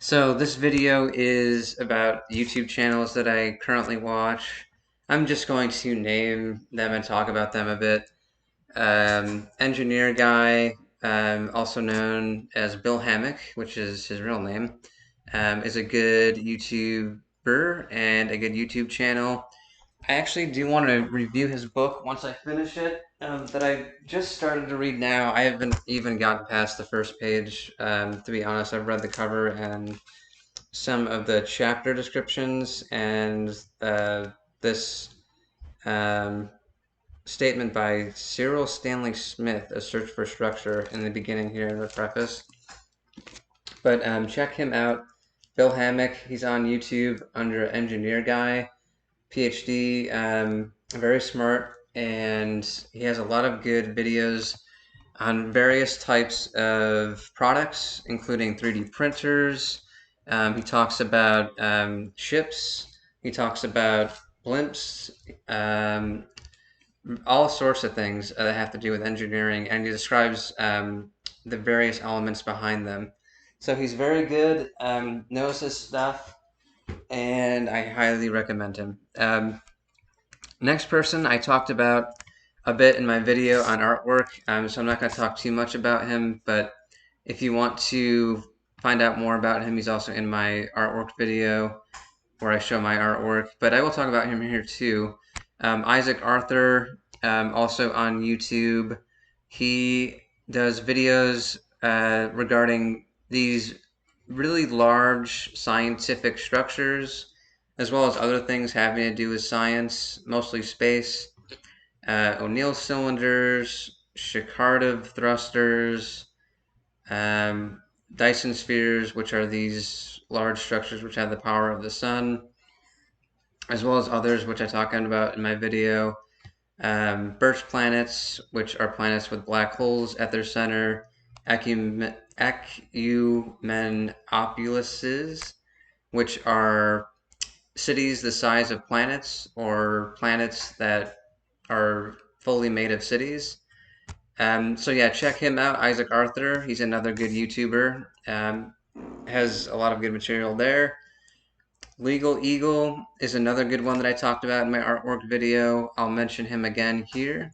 So this video is about YouTube channels that I currently watch. I'm just going to name them and talk about them a bit. Engineer Guy, also known as Bill Hammock, which is his real name, is a good YouTuber and a good YouTube channel. I actually do want to review his book once I finish it, that I just started to read now. I haven't even gotten past the first page. To be honest, I've read the cover and some of the chapter descriptions and this um, statement by Cyril Stanley Smith, A Search for Structure, in the beginning here in the preface. But check him out. Bill Hammock, he's on YouTube under Engineer Guy, PhD, very smart, and he has a lot of good videos on various types of products, including 3D printers. He talks about ships. He talks about blimps, all sorts of things that have to do with engineering, and he describes the various elements behind them. So he's very good, knows his stuff, and I highly recommend him. Next person I talked about a bit in my video on artwork, so I'm not going to talk too much about him, but if you want to find out more about him, he's also in my artwork video where I show my artwork, but I will talk about him here too. Isaac Arthur, also on YouTube. He does videos regarding these really large scientific structures, as well as other things having to do with science, mostly space. O'Neill cylinders, Shikardov thrusters, Dyson spheres, which are these large structures which have the power of the sun, as well as others which I talk about in my video. Birch planets, which are planets with black holes at their center. Ecumenopolises, which are cities the size of planets, or planets that are fully made of cities. So yeah, check him out, Isaac Arthur. He's another good YouTuber. Has a lot of good material there. Legal Eagle is another good one that I talked about in my artwork video. I'll mention him again here.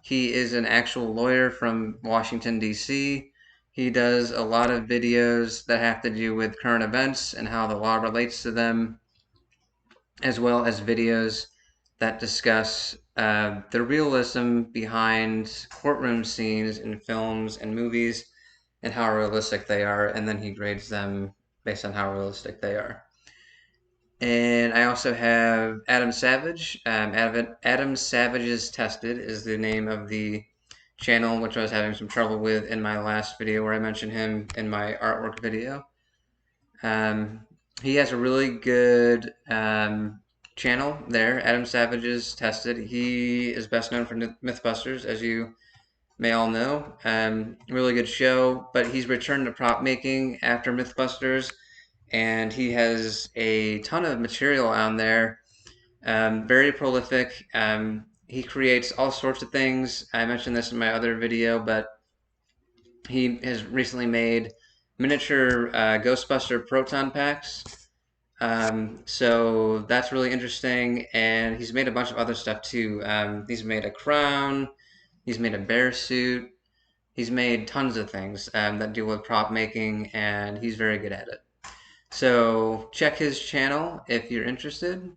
He is an actual lawyer from Washington, D.C. He does a lot of videos that have to do with current events and how the law relates to them, as well as videos that discuss the realism behind courtroom scenes in films and movies and how realistic they are, and then he grades them based on how realistic they are. And I also have Adam Savage. Adam Savage's Tested is the name of the channel, which I was having some trouble with in my last video where I mentioned him in my artwork video. He has a really good channel there, Adam Savage's Tested. He is best known for Mythbusters, as you may all know. Really good show, but he's returned to prop making after Mythbusters, and he has a ton of material on there. Very prolific. He creates all sorts of things. I mentioned this in my other video, but he has recently made miniature Ghostbuster proton packs. So that's really interesting, and he's made a bunch of other stuff too. He's made a crown, he's made a bear suit, he's made tons of things that deal with prop making, and he's very good at it. So check his channel if you're interested.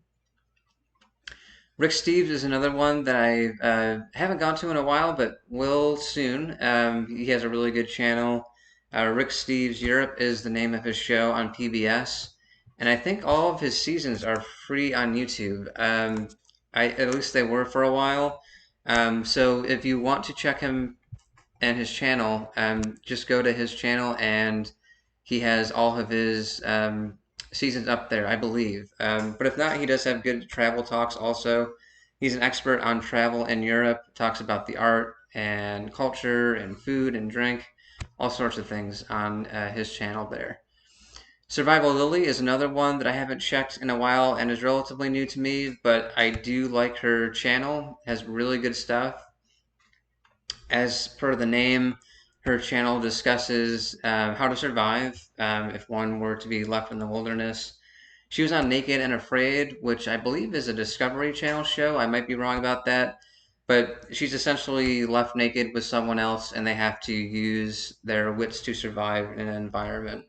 Rick Steves is another one that I haven't gone to in a while, but will soon. He has a really good channel. Rick Steves Europe is the name of his show on PBS, and I think all of his seasons are free on YouTube. At least they were for a while. So if you want to check him and his channel, just go to his channel, and he has all of his seasons up there, I believe. But if not, he does have good travel talks also. He's an expert on travel in Europe, talks about the art and culture and food and drink, all sorts of things on his channel there. Survival Lily is another one that I haven't checked in a while and is relatively new to me, but I do like her channel, has really good stuff. As per the name, Her channel discusses how to survive if one were to be left in the wilderness. She was on Naked and Afraid, which I believe is a Discovery Channel show. I might be wrong about that. But she's essentially left naked with someone else, and they have to use their wits to survive in an environment.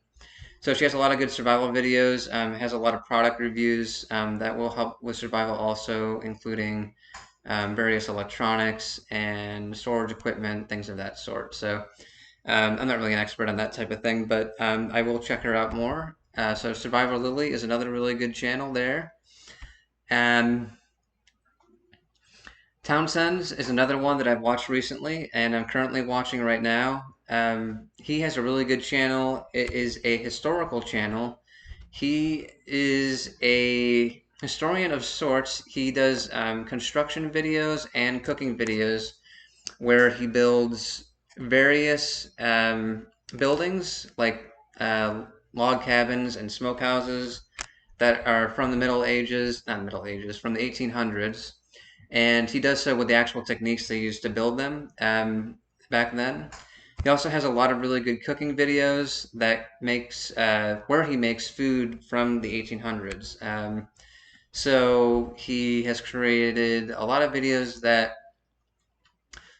So she has a lot of good survival videos, has a lot of product reviews that will help with survival also, including various electronics and storage equipment, things of that sort. So I'm not really an expert on that type of thing, but I will check her out more. So Survivor Lily is another really good channel there. Um, Townsend's is another one that I've watched recently, and I'm currently watching right now. He has a really good channel. It is a historical channel. He is a historian of sorts. He does construction videos and cooking videos where he builds various buildings like log cabins and smokehouses that are from the Middle Ages, not Middle Ages, from the 1800s. And he does so with the actual techniques they used to build them back then. He also has a lot of really good cooking videos that makes where he makes food from the 1800s. So he has created a lot of videos that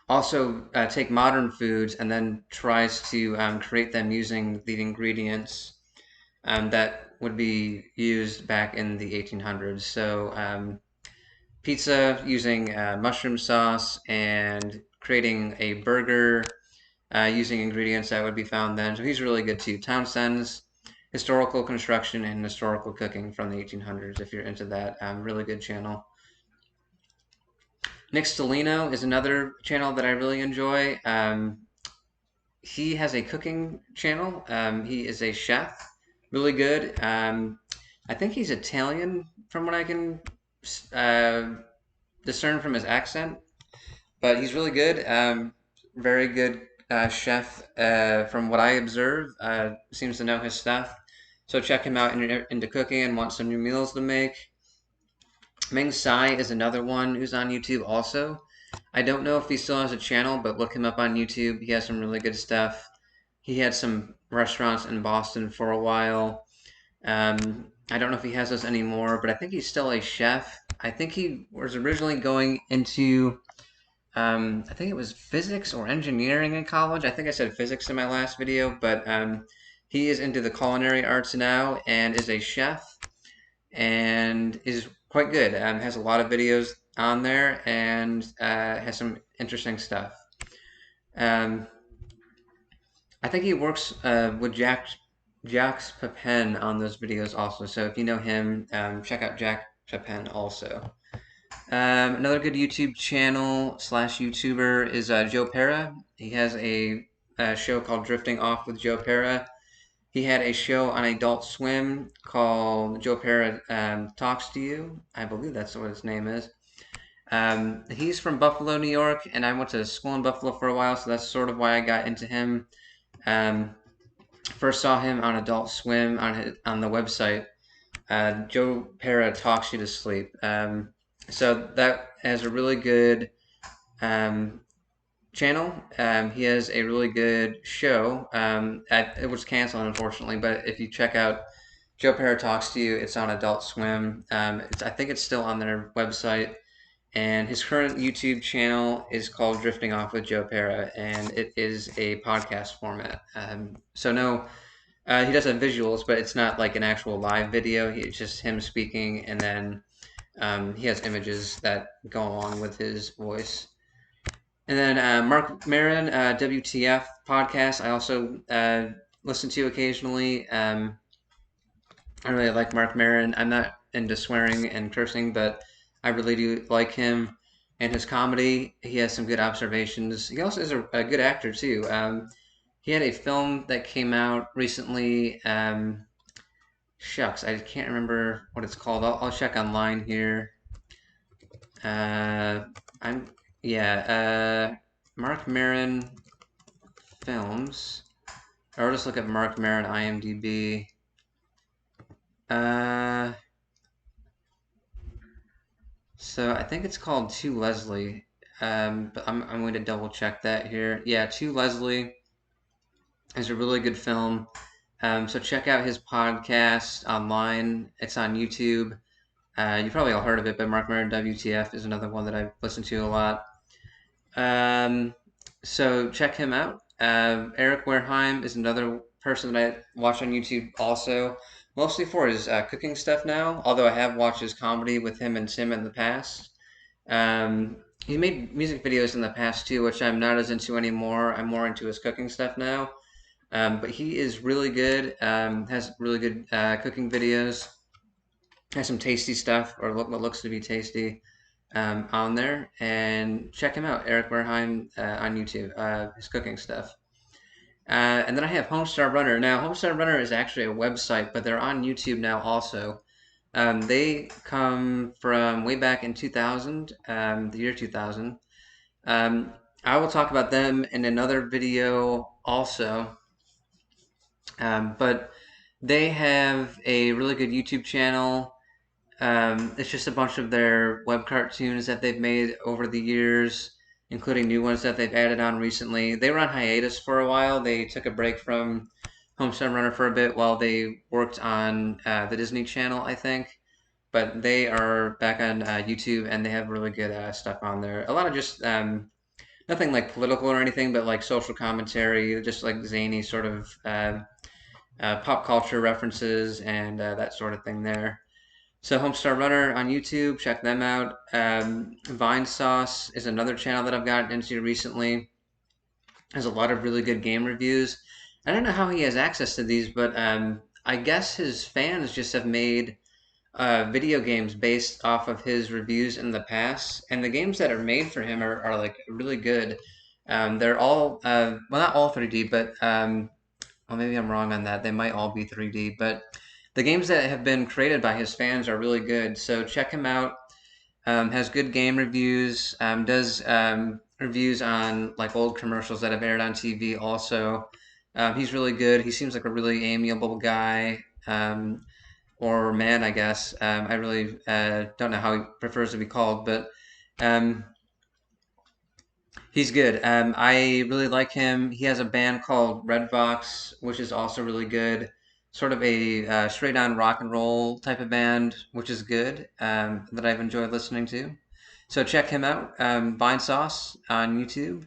also take modern foods and then tries to create them using the ingredients that would be used back in the 1800s. So pizza using mushroom sauce and creating a burger using ingredients that would be found then. So he's really good too. Townsend's historical construction and historical cooking from the 1800s, if you're into that. Really good channel. Nick Stellino is another channel that I really enjoy. He has a cooking channel. He is a chef, really good. I think he's Italian from what I can uh, discern from his accent, but he's really good. Very good chef from what I observe. Seems to know his stuff. So check him out into cooking and want some new meals to make. Ming Tsai is another one who's on YouTube also. I don't know if he still has a channel, but look him up on YouTube. He has some really good stuff. He had some restaurants in Boston for a while. I don't know if he has those anymore, but I think he's still a chef. I think he was originally going into, I think it was physics or engineering in college. I think I said physics in my last video, but he is into the culinary arts now and is a chef and is quite good. Has a lot of videos on there and has some interesting stuff. Um, I think he works with Jax Pepin on those videos also. So if you know him, check out Jack Pepin also. Another good YouTube channel slash YouTuber is Joe Pera. He has a show called Drifting Off with Joe Pera. He had a show on Adult Swim called Joe Pera Talks to You. I believe that's what his name is. He's from Buffalo, New York, and I went to school in Buffalo for a while, so that's sort of why I got into him. Um, First saw him on Adult Swim on the website. Joe Pera talks you to sleep. So that has a really good um, channel. He has a really good show. It was canceled unfortunately, but if you check out Joe Pera Talks to You, it's on Adult Swim. I think it's still on their website. And his current YouTube channel is called Drifting Off with Joe Pera, and it is a podcast format. So no, he does have visuals, but it's not like an actual live video. It's just him speaking, and then he has images that go along with his voice. And then Mark Maron, WTF podcast, I also listen to occasionally. I really like Mark Maron. I'm not into swearing and cursing, but I really do like him and his comedy. He has some good observations. He also is a good actor too. He had a film that came out recently. Shucks, I can't remember what it's called. I'll check online here. I'm yeah. Mark Maron films. Or just look at Mark Maron IMDb. Uh, so I think it's called To Leslie. But I'm going to double check that here. Yeah, To Leslie. It's a really good film. So check out his podcast online. It's on YouTube. You probably all heard of it, but Mark Maron WTF is another one that I listen to a lot. Um, so check him out. Eric Wareheim is another person that I watch on YouTube also, mostly for his cooking stuff now, although I have watched his comedy with him and Tim in the past. He made music videos in the past too, which I'm not as into anymore. I'm more into his cooking stuff now. But he is really good, has really good cooking videos, has some tasty stuff, or what looks to be tasty, on there. And check him out, Eric Wareheim, on YouTube, his cooking stuff. And then I have Homestar Runner. Now, Homestar Runner is actually a website, but they're on YouTube now also. They come from way back in 2000, the year 2000. Um, I will talk about them in another video also. But they have a really good YouTube channel. It's just a bunch of their web cartoons that they've made over the years, including new ones that they've added on recently. They were on hiatus for a while. They took a break from Homestead Runner for a bit while they worked on the Disney Channel, I think. But they are back on YouTube and they have really good stuff on there. A lot of just nothing like political or anything, but like social commentary, just like zany sort of pop culture references and that sort of thing there. So Homestar Runner on YouTube, check them out. Vine Sauce is another channel that I've gotten into recently. Has a lot of really good game reviews. I don't know how he has access to these, but I guess his fans just have made video games based off of his reviews in the past, and the games that are made for him are like really good. They're all well, not all 3D, but well, maybe I'm wrong on that. They might all be 3D, but the games that have been created by his fans are really good. So check him out. Has good game reviews. Does reviews on like old commercials that have aired on TV. Also, he's really good. He seems like a really amiable guy. Or man, I guess. I really don't know how he prefers to be called, but um, he's good. I really like him. He has a band called Redbox, which is also really good. Sort of a straight on rock and roll type of band, which is good, that I've enjoyed listening to. So check him out, Vine Sauce on YouTube.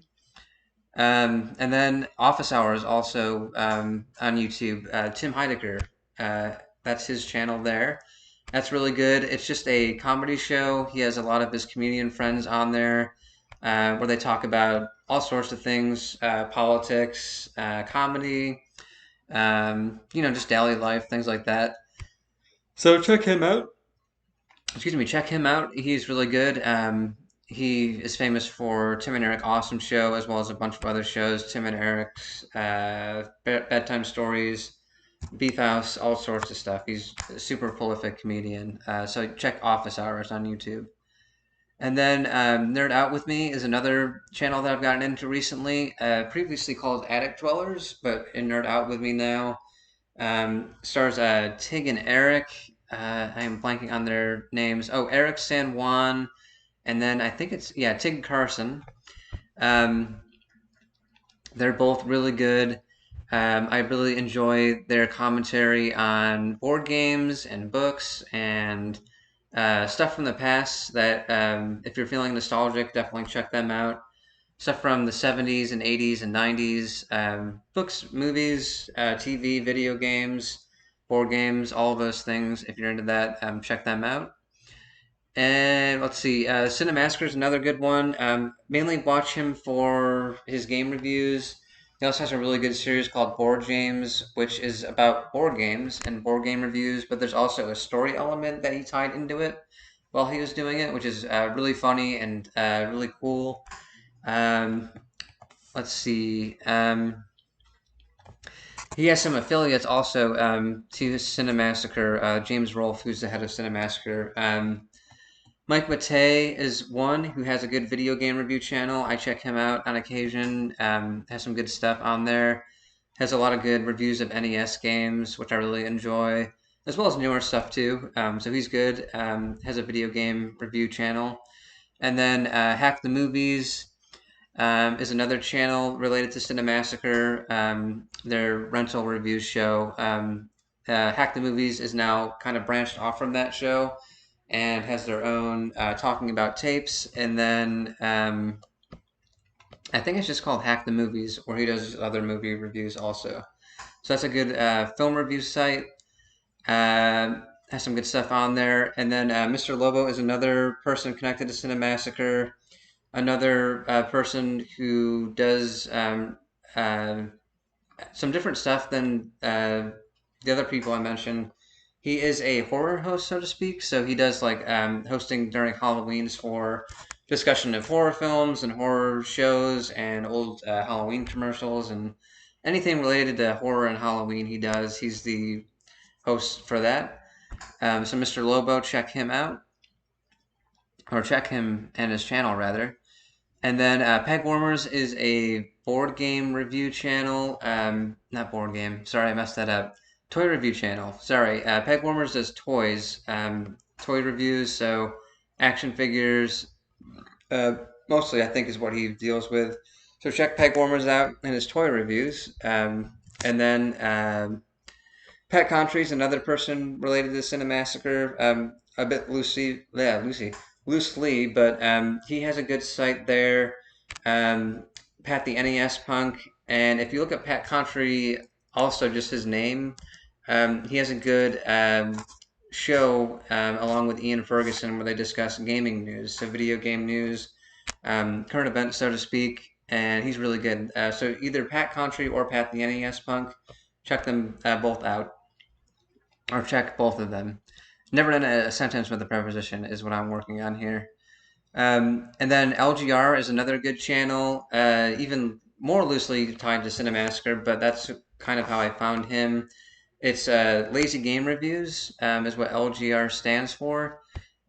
And then Office Hours also on YouTube. Tim Heidecker, uh, that's his channel there. That's really good. It's just a comedy show. He has a lot of his comedian friends on there where they talk about all sorts of things, politics, comedy, just daily life, things like that. So check him out. Excuse me, check him out. He's really good. He is famous for Tim and Eric Awesome Show, as well as a bunch of other shows. Tim and Eric's Bedtime Stories, Beef House, all sorts of stuff. He's a super prolific comedian. So check Office Hours on YouTube. And then Nerd Out With Me is another channel that I've gotten into recently, previously called Attic Dwellers, but in Nerd Out With Me now. Stars Tig and Eric. I am blanking on their names. Oh, Eric San Juan, and then I think it's, yeah, Tig Carson. Um, they're both really good. I really enjoy their commentary on board games and books and stuff from the past that if you're feeling nostalgic, definitely check them out. Stuff from the 70s and 80s and 90s, books, movies, TV, video games, board games, all of those things. If you're into that, check them out. And let's see, Cinemasker is another good one. Mainly watch him for his game reviews. He also has a really good series called Board Games, which is about board games and board game reviews, but there's also a story element that he tied into it while he was doing it, which is really funny and really cool. Um, let's see. He has some affiliates also to Cinemassacre. James Rolfe, who's the head of Cinemassacre. Mike Matei is one who has a good video game review channel. I check him out on occasion. Has some good stuff on there. Has a lot of good reviews of NES games, which I really enjoy, as well as newer stuff too. So he's good. Has a video game review channel. And then Hack the Movies is another channel related to Cinemassacre. Their rental reviews show. Hack the Movies is now kind of branched off from that show and has their own talking about tapes. And then I think it's just called Hack the Movies, where he does other movie reviews also. So that's a good film review site. Has some good stuff on there. And then Mr. Lobo is another person connected to Cinemassacre. Another person who does uh, some different stuff than the other people I mentioned. He is a horror host, so to speak. So he does like hosting during Halloween's for discussion of horror films and horror shows and old Halloween commercials and anything related to horror and Halloween. He does. He's the host for that. So Mr. Lobo, check him out, or check him and his channel rather. And then Peg Warmers is a board game review channel. Not board game. Sorry, I messed that up. Toy review channel. Sorry. Peg Warmers does toys, toy reviews. So action figures, uh, mostly I think is what he deals with. So check Peg Warmers out and his toy reviews. And then Pat Contry's another person related to Cinemassacre, a bit loosely, but he has a good site there. Pat the NES Punk, and if you look at Pat Contry, also just his name, he has a good show along with Ian Ferguson where they discuss gaming news, so video game news, current events, so to speak, and he's really good. So either Pat Contry or Pat the NES Punk, check them both out or check both of them. Never done a sentence with a preposition is what I'm working on here. And then LGR is another good channel, even more loosely tied to Cinemassacre, but that's kind of how I found him. It's Lazy Game Reviews is what LGR stands for,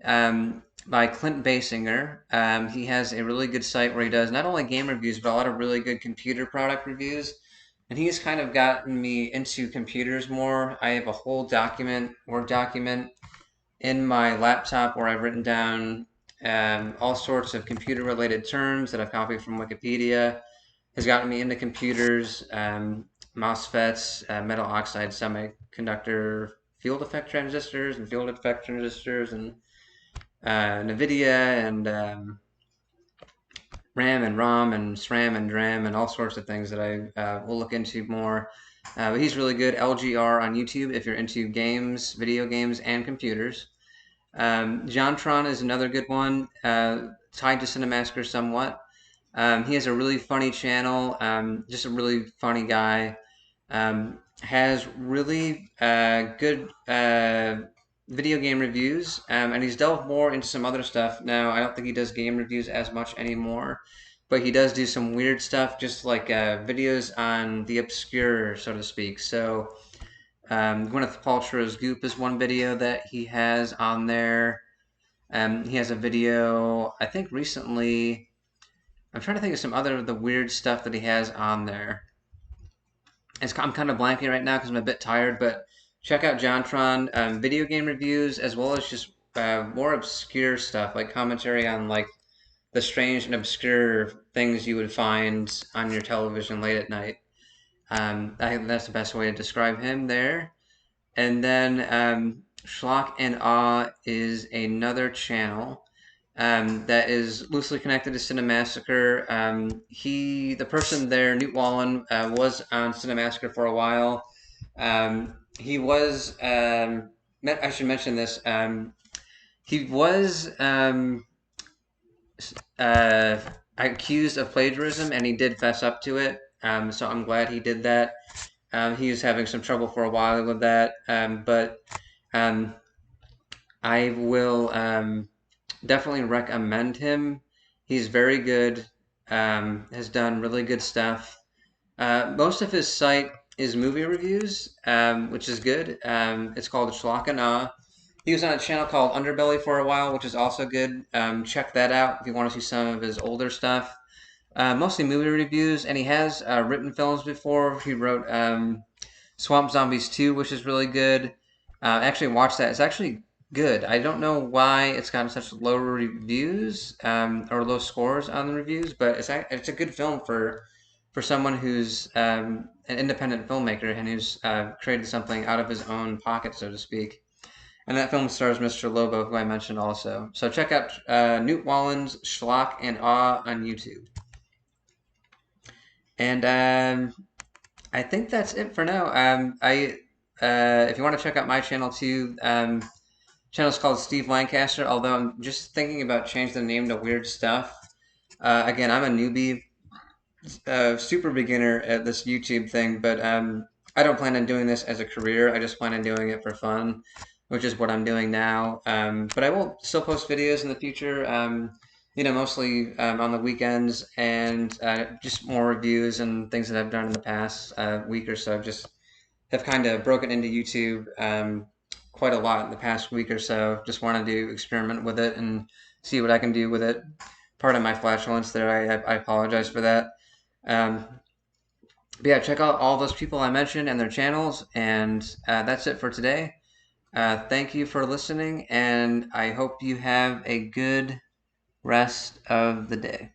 by Clint Basinger. He has a really good site where he does not only game reviews, but a lot of really good computer product reviews. And he's kind of gotten me into computers more. I have a whole Word document in my laptop where I've written down all sorts of computer related terms that I've copied from Wikipedia. Has gotten me into computers, MOSFETs, metal oxide semiconductor field effect transistors and field effect transistors, and NVIDIA and RAM and ROM and SRAM and DRAM and all sorts of things that I will look into more. But he's really good. LGR on YouTube if you're into games, video games, and computers. Jontron is another good one, tied to Cinemassacre somewhat. He has a really funny channel, just a really funny guy. Has really good video game reviews, and he's delved more into some other stuff now. I don't think he does game reviews as much anymore, but he does do some weird stuff, just like videos on the obscure, so to speak. So Gwyneth Paltrow's Goop is one video that he has on there. He has a video, I think recently. I'm trying to think of some other of the weird stuff that he has on there. I'm kind of blanking right now because I'm a bit tired, but check out Jontron, video game reviews, as well as just more obscure stuff, like commentary on like the strange and obscure things you would find on your television late at night. I think that's the best way to describe him there. And then Schlock and Awe is another channel that is loosely connected to Cinemassacre. The person there, Newt Wallen, was on Cinemassacre for a while. He was, I should mention this, he was accused of plagiarism, and he did fess up to it. So I'm glad he did that. He was having some trouble for a while with that, but I will definitely recommend him. He's very good, has done really good stuff. Most of his site is movie reviews, which is good. It's called Schlock and Awe. He was on a channel called Underbelly for a while, which is also good. Check that out if you want to see some of his older stuff. Mostly movie reviews, and he has written films before. He wrote Swamp Zombies 2, which is really good. I actually watched that. It's actually good. I don't know why it's gotten such low reviews or low scores on the reviews, but it's a good film for someone who's an independent filmmaker and who's created something out of his own pocket, so to speak. And that film stars Mr. Lobo, who I mentioned also. So check out Newt Wallen's Schlock and Awe on YouTube. And I think that's it for now. If you want to check out my channel too, channel's called Steve Lancaster. Although I'm just thinking about changing the name to Weird Stuff. Again, I'm a newbie, super beginner at this YouTube thing, but I don't plan on doing this as a career. I just plan on doing it for fun, which is what I'm doing now. But I will still post videos in the future. Mostly on the weekends and just more reviews and things that I've done in the past week or so. Just have kind of broken into YouTube quite a lot in the past week or so. Just wanted to experiment with it and see what I can do with it. Part of my flatulence there, I apologize for that. Um, but yeah, check out all those people I mentioned and their channels, and that's it for today. Thank you for listening, and I hope you have a good rest of the day.